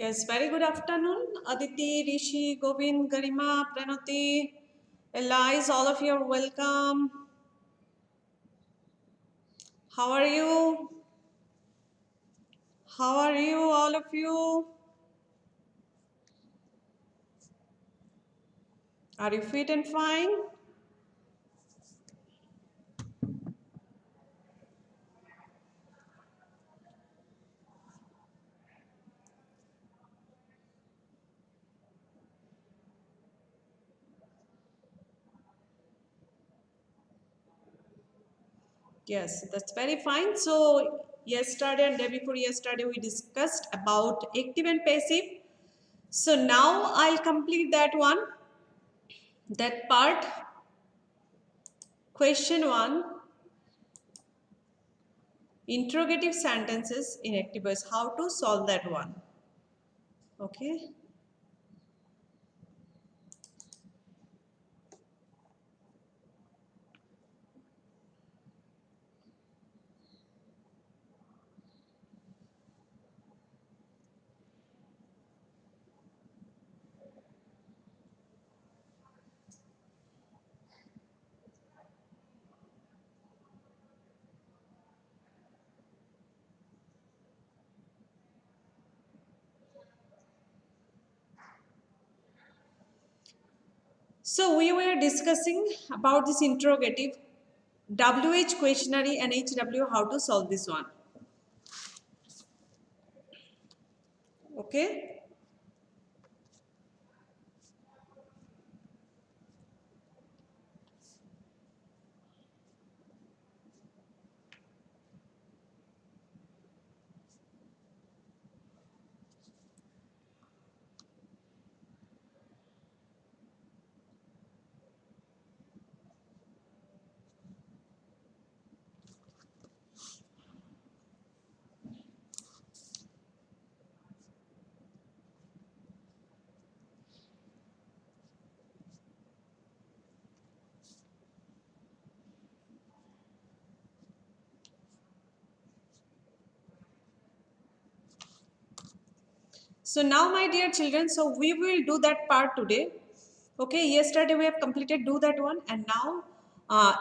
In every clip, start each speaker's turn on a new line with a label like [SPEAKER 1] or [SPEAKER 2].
[SPEAKER 1] Yes, very good afternoon. Aditi, Rishi, Govind, Garima, Pranati, Elise, all of you are welcome. How are you? How are you, all of you? Are you fit and fine? Yes, that's very fine. So, yesterday and day before yesterday, we discussed about active and passive. So, now I'll complete that one, that part. Question 1. Interrogative sentences in active voice. How to solve that one? Okay. So we were discussing about this interrogative, WH questionnaire and HW, how to solve this one. Okay. So now, my dear children, so we will do that part today. Okay, yesterday we have completed do that one, and now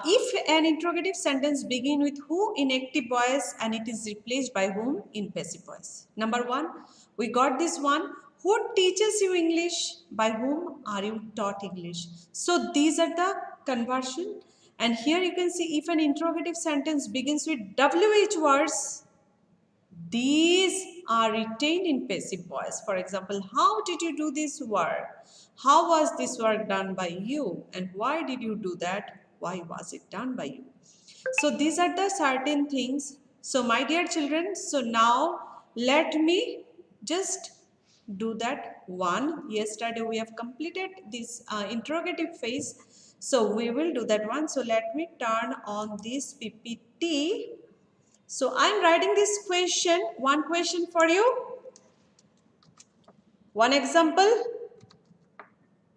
[SPEAKER 1] if an interrogative sentence begin with who in active voice and it is replaced by whom in passive voice. Number 1, we got this one. Who teaches you English? By whom are you taught English? So these are the conversion, and here you can see if an interrogative sentence begins with WH words, these are retained in passive voice. For example, how did you do this work? How was this work done by you? And why did you do that? Why was it done by you? So these are the certain things. So my dear children, so now let me just do that one. Yesterday we have completed this interrogative phase. So we will do that one. So let me turn on this PPT. So I'm writing this question, one question for you. One example.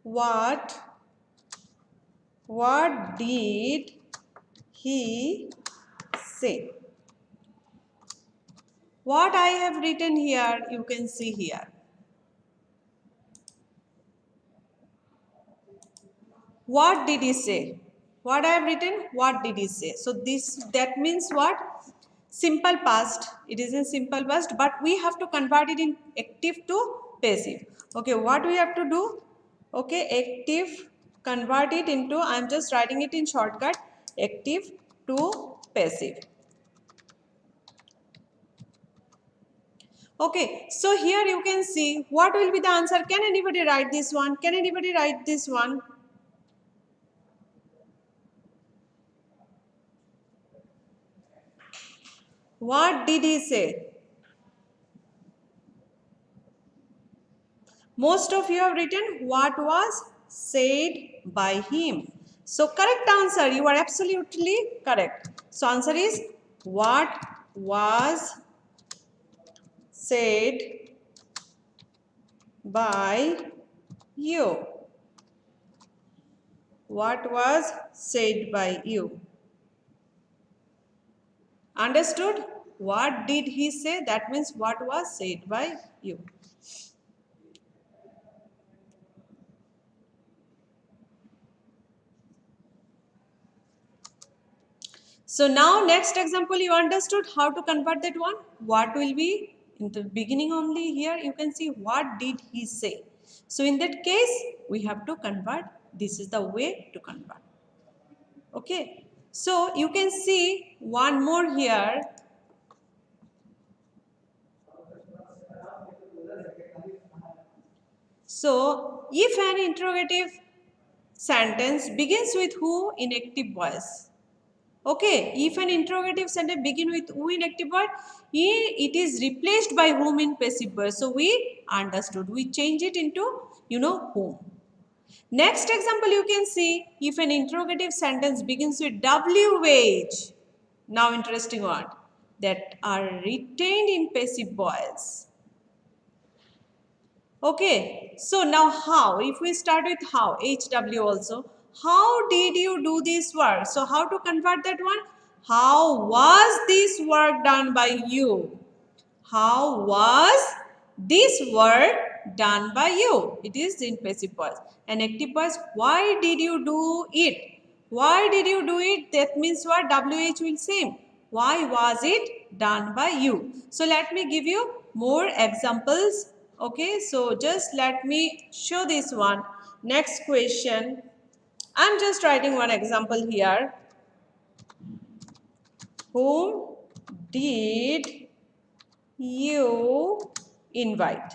[SPEAKER 1] What did he say? What I have written here, you can see here. What did he say? What I have written, what did he say? So that means what? Simple past. It is in simple past, but we have to convert it in active to passive. Okay, what we have to do? Okay, active, convert it into, I am just writing it in shortcut, active to passive. Okay, so here you can see what will be the answer. Can anybody write this one? Can anybody write this one? What did he say? Most of you have written what was said by him. So correct answer, you are absolutely correct. So answer is what was said by you. What was said by you. Understood? What did he say? That means what was said by you. So now next example, you understood how to convert that one. What will be in the beginning only? Here you can see what did he say. So in that case we have to convert. This is the way to convert. Okay, so you can see one more here. So if an interrogative sentence begins with who in active voice. Okay, if an interrogative sentence begin with who in active voice, it is replaced by whom in passive voice. So we understood. We change it into whom. Next example you can see, if an interrogative sentence begins with WH. Now interesting one, that are retained in passive voice. Okay, so now how? If we start with how, HW also. How did you do this work? So how to convert that one? How was this work done by you? How was this work done by you? It is in passive voice. And active voice, why did you do it? Why did you do it? That means what? WH will same. Why was it done by you? So let me give you more examples. Okay, so just let me show this one. Next question. I'm just writing one example here. Whom did you invite?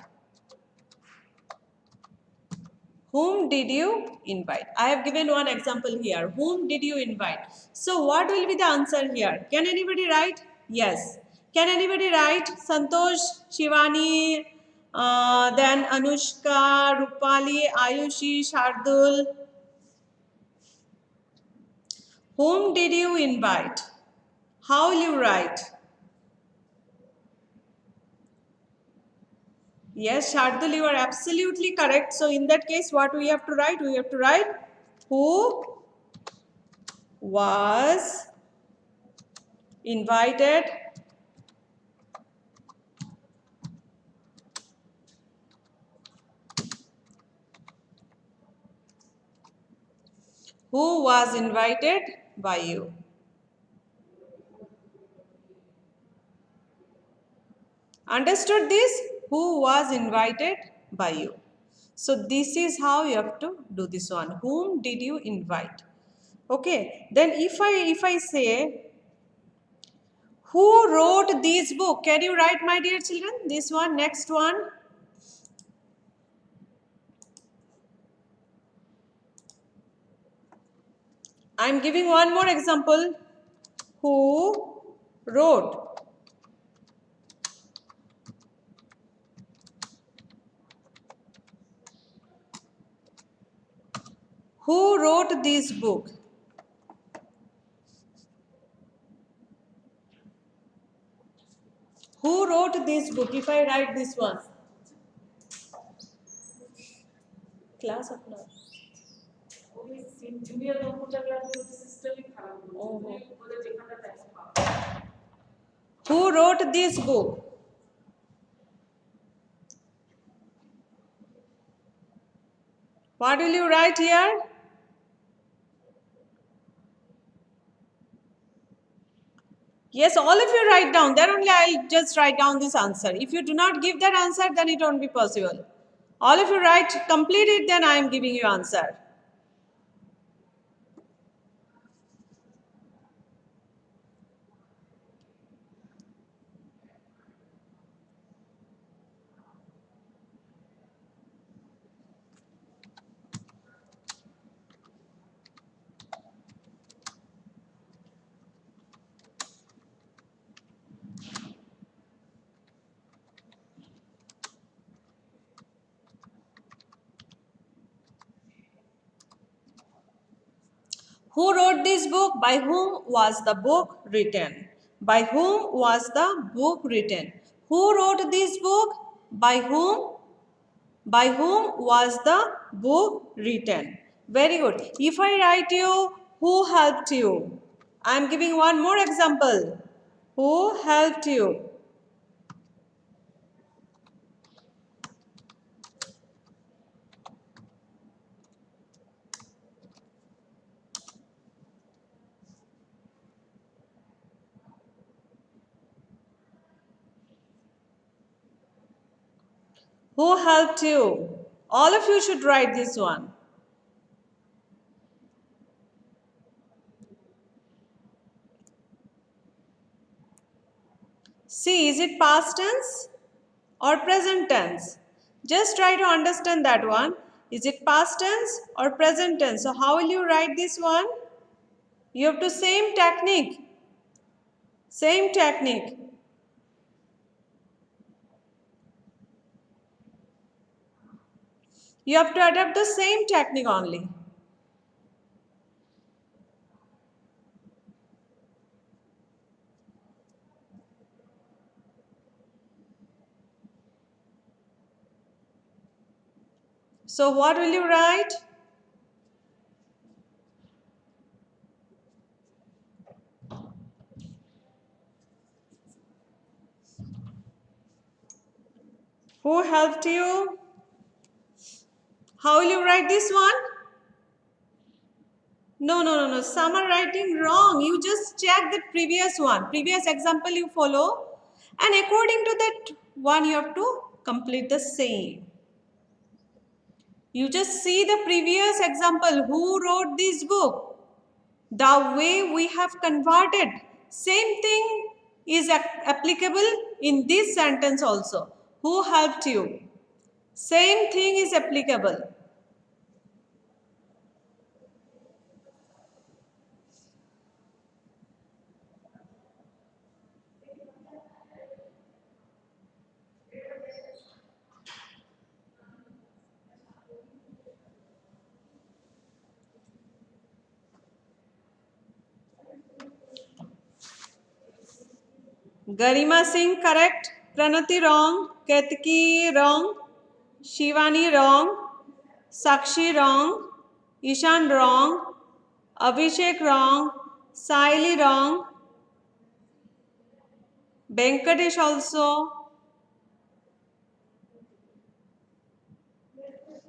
[SPEAKER 1] Whom did you invite? I have given one example here. Whom did you invite? So what will be the answer here? Can anybody write? Yes. Can anybody write? Santosh, Shivani, then Anushka, Rupali, Ayushi, Shardul. Whom did you invite? How will you write? Yes, Shardul, you are absolutely correct. So in that case, what we have to write? We have to write who was invited who was invited by you. Understood this? Who was invited by you. So this is how you have to do this one. Whom did you invite? Okay. Then if I say who wrote this book? Can you write, my dear children? This one, next one. I am giving one more example. Who wrote? Who wrote this book? Who wrote this book? If I write this one. Class of now. Who wrote this book? What will you write here? Yes, all of you write down. Then only I'll just write down this answer. If you do not give that answer, then it won't be possible. All of you write, complete it, then I am giving you answer. Who wrote this book? By whom was the book written? By whom was the book written? Who wrote this book? By whom? By whom was the book written? Very good. If I write you, who helped you? I am giving one more example. Who helped you? Who helped you? All of you should write this one. See, is it past tense or present tense? Just try to understand that one. Is it past tense or present tense? So how will you write this one? You have to same technique. Same technique. You have to adapt the same technique only. So what will you write? Who helped you? How will you write this one? No. Some are writing wrong. You just check the previous one. Previous example you follow. And according to that one, you have to complete the same. You just see the previous example. Who wrote this book? The way we have converted. Same thing is applicable in this sentence also. Who helped you? Same thing is applicable. Garima Singh correct. Pranati wrong. Ketki wrong. Shivani wrong. Sakshi wrong. Ishan wrong. Abhishek wrong. Saili wrong. Venkatesh also.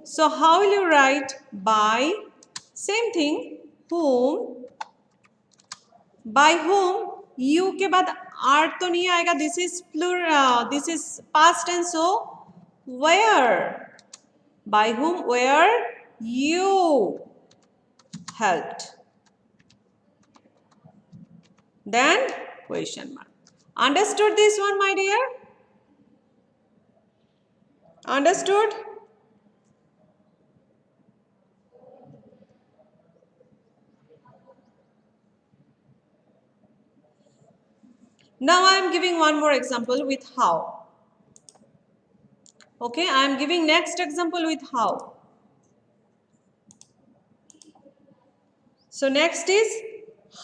[SPEAKER 1] So how will you write by? Same thing. Whom? By whom? You के बाद are तो नहीं आएगा. This is plural. This is past tense. So where? By whom? Where? You helped. Then question mark. Understood this one, my dear? Understood? Now I am giving one more example with how. Okay, I am giving next example with how. So next is,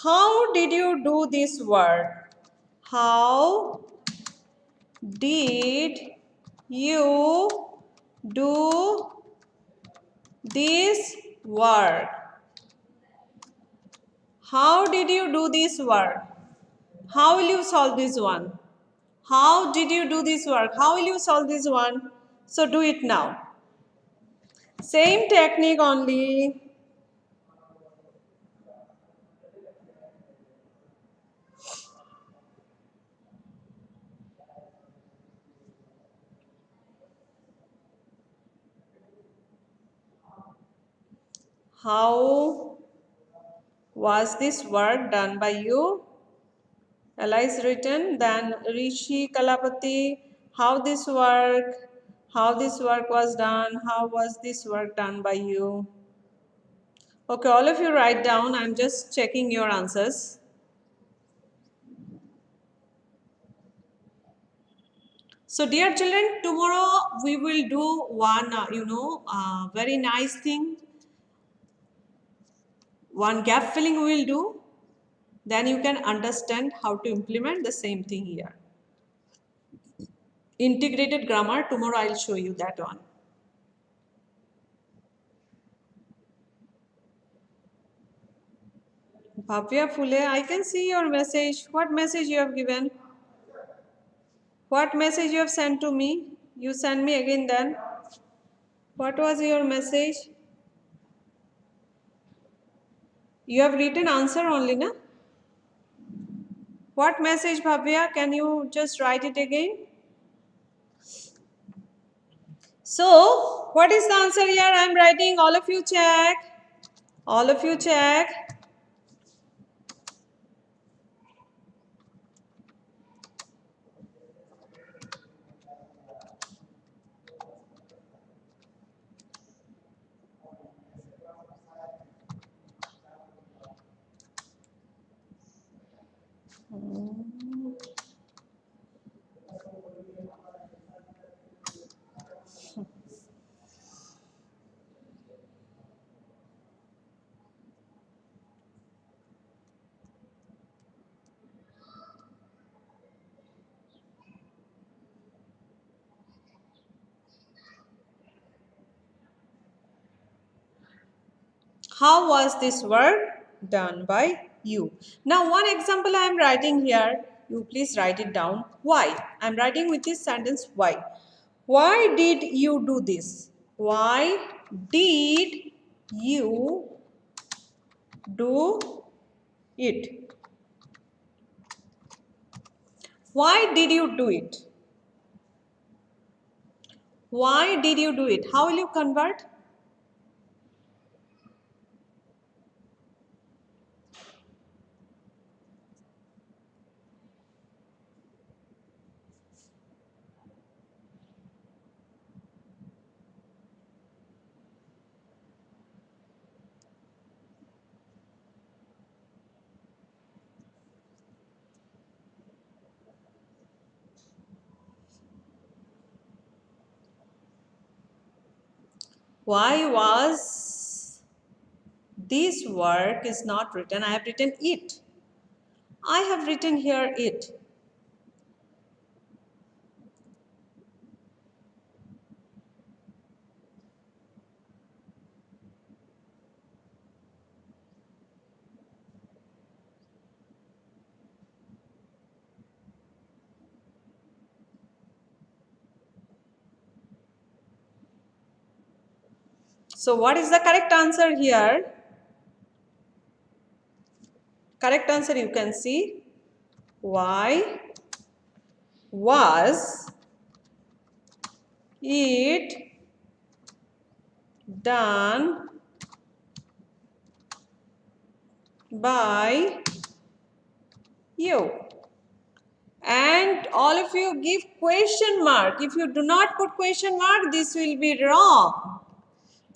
[SPEAKER 1] how did you do this work? How did you do this work? How did you do this work? How will you solve this one? How did you do this work? How will you solve this one? So do it now. Same technique only. How was this work done by you? Ella is written. Then Rishi Kalapati, how this work was done, how was this work done by you? Okay, all of you write down. I'm just checking your answers. So dear children, tomorrow we will do one, very nice thing. One gap filling we will do. Then you can understand how to implement the same thing here. Integrated grammar, tomorrow I'll show you that one. Bhavya Phule, I can see your message. What message you have given? What message you have sent to me? You send me again then. What was your message? You have written answer only, na? What message, Bhavya? Can you just write it again? So what is the answer here? I am writing. All of you check. All of you check. How was this work done by you? Now one example I am writing here. You please write it down. Why? I am writing with this sentence why. Why did you do this? Why did you do it? Why did you do it? Why did you do it? How will you convert? Why was this work is not written? I have written it. I have written here it. So what is the correct answer here? Correct answer you can see. Why was it done by you? And all of you give question mark. If you do not put question mark, this will be wrong.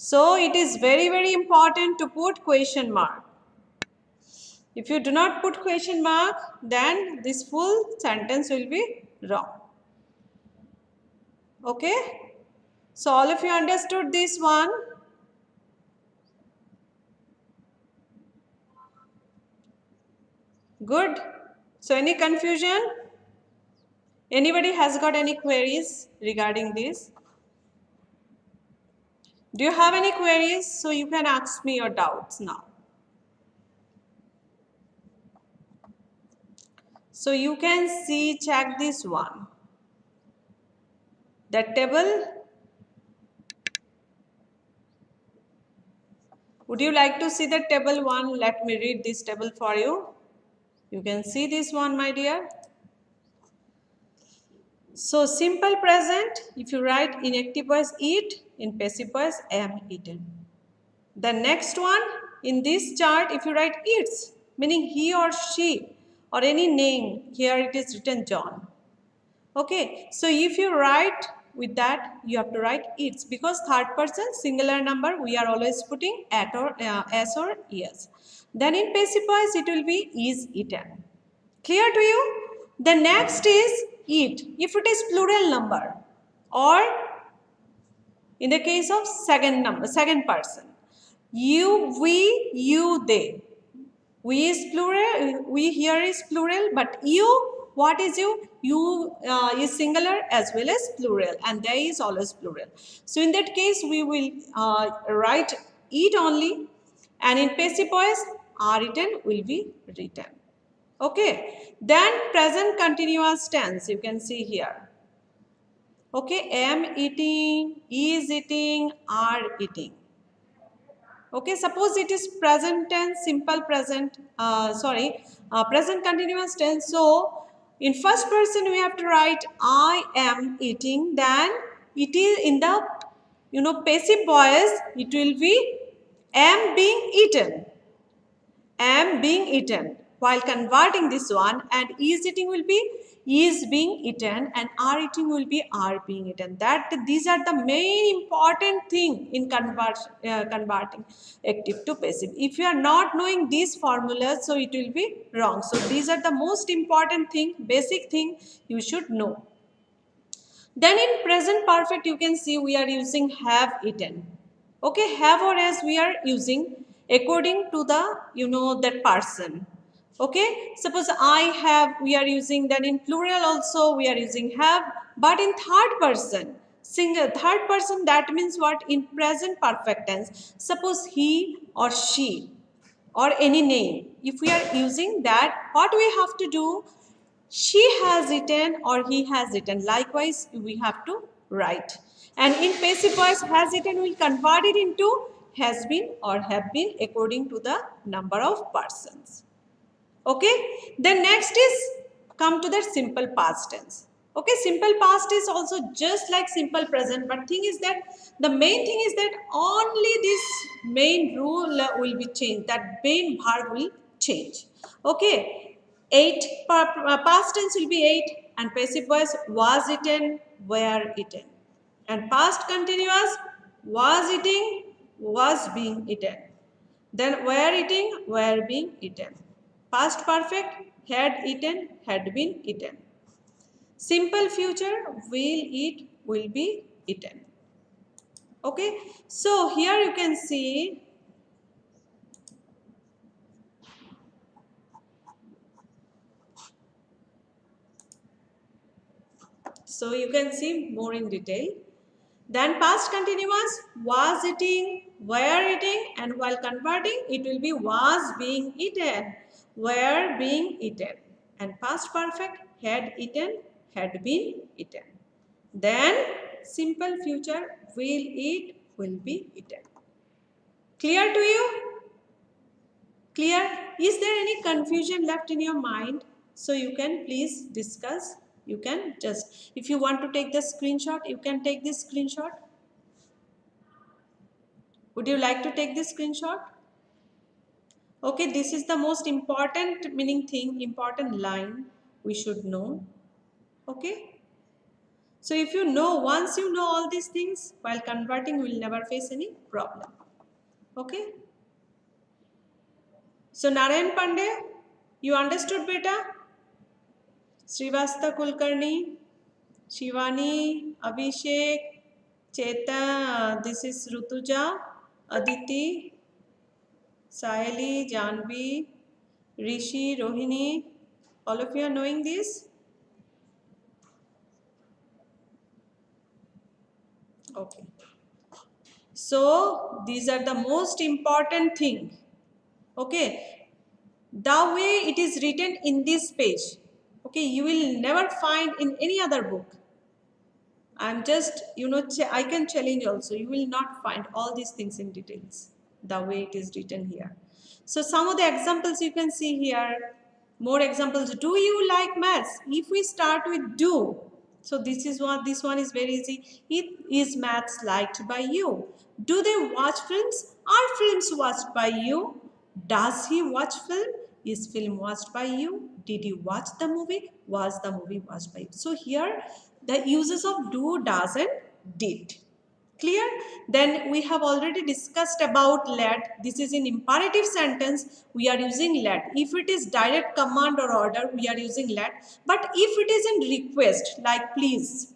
[SPEAKER 1] So it is very, very important to put question mark. If you do not put question mark, then this full sentence will be wrong. Okay? So all of you understood this one? Good. So any confusion? Anybody has got any queries regarding this? Do you have any queries? So you can ask me your doubts now. So you can see, check this one. The table. Would you like to see the table one? Let me read this table for you. You can see this one, my dear. So simple present, if you write in active voice eat, in passive voice am eaten. The next one, in this chart, if you write eats, meaning he or she or any name, here it is written John. Okay, so if you write with that, you have to write eats, because third person singular number we are always putting at or s or es. Then in passive voice it will be is eaten. Clear to you? The next is eat. If it is plural number or in the case of second person. You, we, you, they. We is plural, we here is plural, but you, what is you? You is singular as well as plural, and they is always plural. So in that case, we will write eat only, and in passive voice, are eaten will be written. Okay, then present continuous tense you can see here. Okay, am eating, is eating, are eating. Okay, suppose it is present tense, simple present, present continuous tense. So in first person we have to write I am eating, then it is in the passive voice, it will be am being eaten. Am being eaten. While converting this one, and is eating will be is being eaten, and are eating will be are being eaten. That these are the main important thing in converting active to passive. If you are not knowing these formulas, so it will be wrong. So these are the most important thing, basic thing you should know. Then in present perfect, you can see we are using have eaten. Okay, have or as we are using according to the, that person. Okay, suppose I have, we are using, then in plural also we are using have, but in third person, single, third person, that means what? In present perfect tense. Suppose he or she or any name. If we are using that, what we have to do? She has eaten or he has eaten. Likewise, we have to write. And in passive voice, has eaten will convert it into has been or have been according to the number of persons. Okay. Then next is come to the simple past tense. Okay, simple past is also just like simple present, but thing is that the main thing is that only this main rule will be changed, that main verb will change. Okay, ate, past tense will be ate, and passive voice was eaten, were eaten, and past continuous was eating, was being eaten. Then were eating, were being eaten. Past perfect, had eaten, had been eaten. Simple future, will eat, will be eaten. Okay, so here you can see, more in detail. Then past continuous, was eating, were eating, and while converting, it will be was being eaten, were being eaten. And past perfect, had eaten, had been eaten. Then simple future, will eat, will be eaten. Clear to you? Clear? Is there any confusion left in your mind? So you can please discuss. You can just, if you want to take the screenshot, you can take this screenshot. Would you like to take this screenshot? Okay, this is the most important meaning thing, important line we should know. Okay. So if you know, once you know all these things, while converting, you will never face any problem. Okay. So Narayan Pandey, you understood beta? Srivasta Kulkarni, Shivani, Abhishek, Cheta, this is Rutuja, Aditi, Sayali, Janvi, Rishi, Rohini, all of you are knowing this? Okay. So these are the most important thing. Okay. The way it is written in this page. Okay, you will never find in any other book. I'm just, I can challenge also. You will not find all these things in details, the way it is written here. So some of the examples you can see here, more examples. Do you like maths? If we start with do, so this one is very easy. Is maths liked by you? Do they watch films? Are films watched by you? Does he watch film? Is film watched by you? Did you watch the movie? Was the movie watched by you? So here the uses of do, does and did. Clear? Then we have already discussed about let. This is in imperative sentence. We are using let. If it is direct command or order, we are using let. But if it is in request, like please.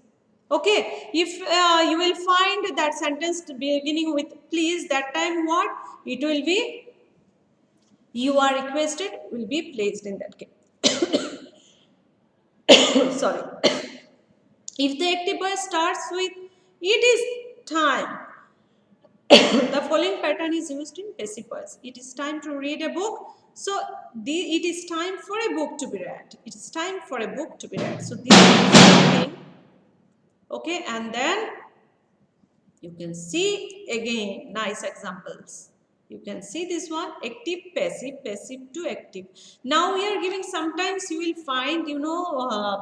[SPEAKER 1] Okay. If you will find that sentence beginning with please, that time what? It will be you are requested will be placed in that case. Sorry. If the active voice starts with it is time, the following pattern is used in passive voice. It is time to read a book. So it is time for a book to be read. It is time for a book to be read. So this is the thing. Okay, and then you can see again nice examples. You can see this one, active, passive, passive to active. Now we are giving, sometimes you will find,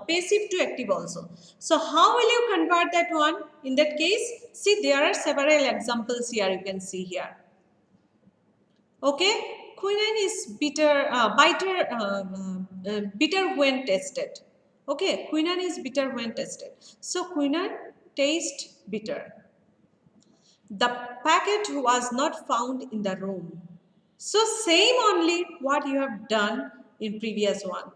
[SPEAKER 1] passive to active also. So how will you convert that one? In that case, see, there are several examples here, you can see here. Okay, quinine is bitter when tested. Okay, quinine is bitter when tested. So quinine tastes bitter. The packet was not found in the room. So same only what you have done in previous one.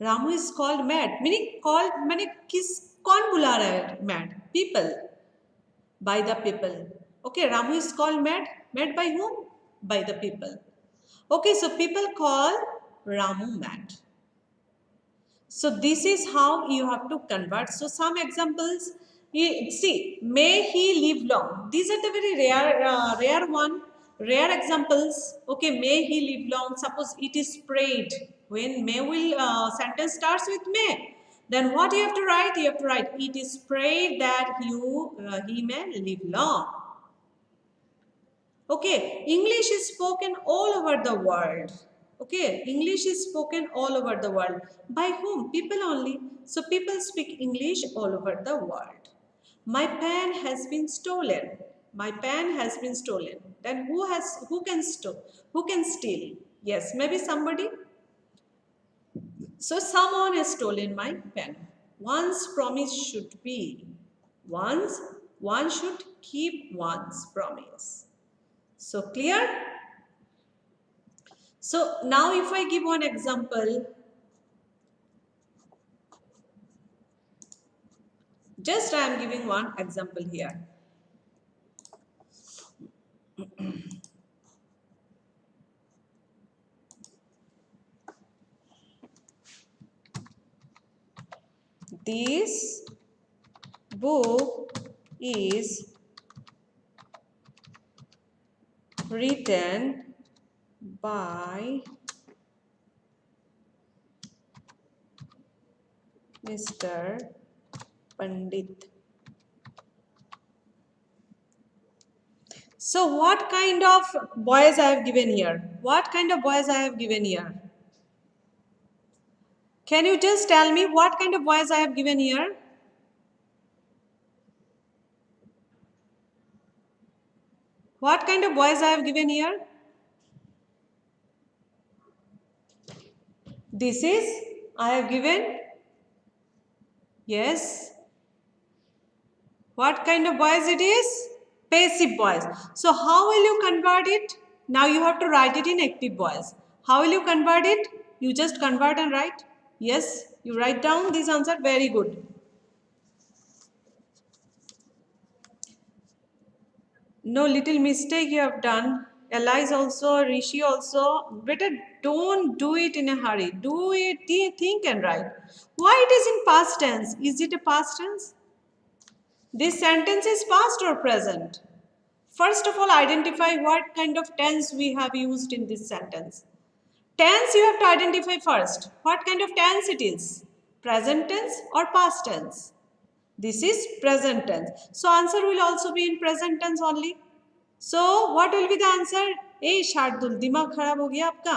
[SPEAKER 1] Ramu is called mad. Meaning called, मैंने किस कौन बुला रहा है mad? People. By the people. Okay, Ramu is called mad. Mad by whom? By the people. Okay, so people call Ramu mad. So this is how you have to convert. So some examples, see, may he live long. These are the very rare one, rare examples. Okay, may he live long. Suppose it is prayed. When may will sentence starts with may, then what you have to write? You have to write, it is prayed that he may live long. Okay, English is spoken all over the world. Okay, English is spoken all over the world. By whom? People only. So people speak English all over the world. My pen has been stolen. My pen has been stolen. Then who can steal? Yes, maybe somebody. So someone has stolen my pen. One's promise should be one should keep one's promise. So clear? So now if I give one example, just I am giving one example here. This book is written by Mr. Pandit. So what kind of boys I have given here? What kind of boys I have given here? Can you just tell me what kind of boys I have given here? What kind of boys I have given here? This is, I have given, yes. What kind of voice it is? Passive voice. So how will you convert it? Now you have to write it in active voice. How will you convert it? You just convert and write. Yes, you write down this answer. Very good. No, little mistake you have done. Elias also, Rishi also. Better don't do it in a hurry. Do it, think and write. Why it is in past tense? Is it a past tense? This sentence is past or present? First of all, identify what kind of tense we have used in this sentence. Tense you have to identify first. What kind of tense it is? Present tense or past tense? This is present tense. So answer will also be in present tense only. So what will be the answer? ए शार्दुल दिमाग खराब हो गया आपका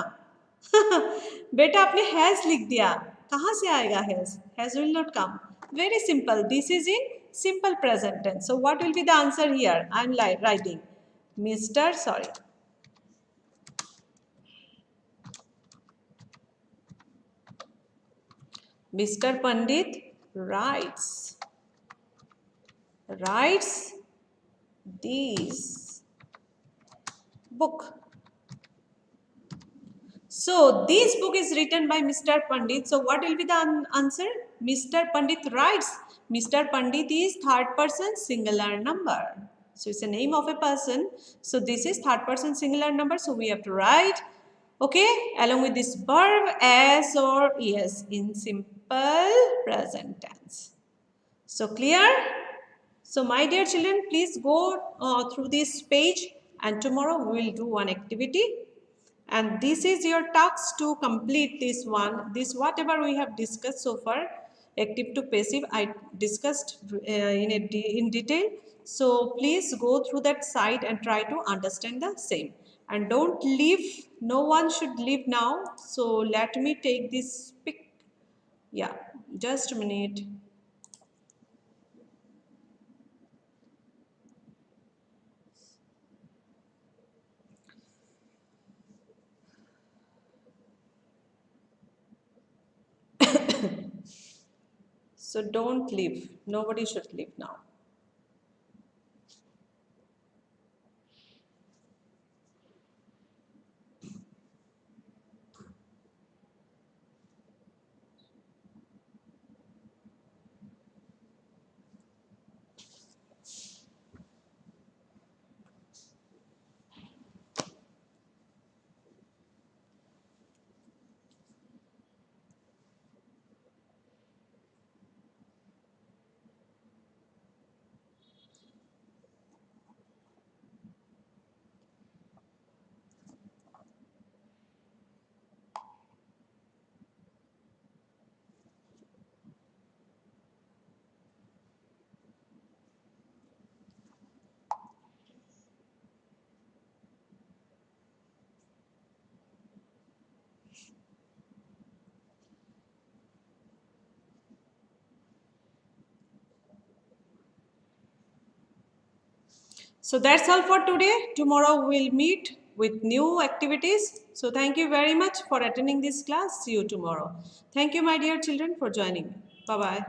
[SPEAKER 1] बेटा आपने has लिख दिया कहाँ से आएगा has will not come. Very simple. This is in simple present tense. So what will be the answer here? I am writing Mr. Sorry. Mr. Pandit writes this book. So this book is written by Mr. Pandit. So what will be the answer? Mr. Pandit writes. Mr. Pandit is third person singular number. So it's a name of a person. So this is third person singular number. So we have to write, okay, along with this verb as or es in simple present tense. So clear? So my dear children, please go through this page and tomorrow we will do one activity. And this is your task to complete this one. This whatever we have discussed so far, active to passive, I discussed in detail. So please go through that site and try to understand the same. And don't leave, no one should leave now. So let me take this pic. Yeah, just a minute. So don't leave, nobody should leave now. So that's all for today. Tomorrow we'll meet with new activities. So thank you very much for attending this class. See you tomorrow. Thank you, my dear children, for joining me. Bye bye.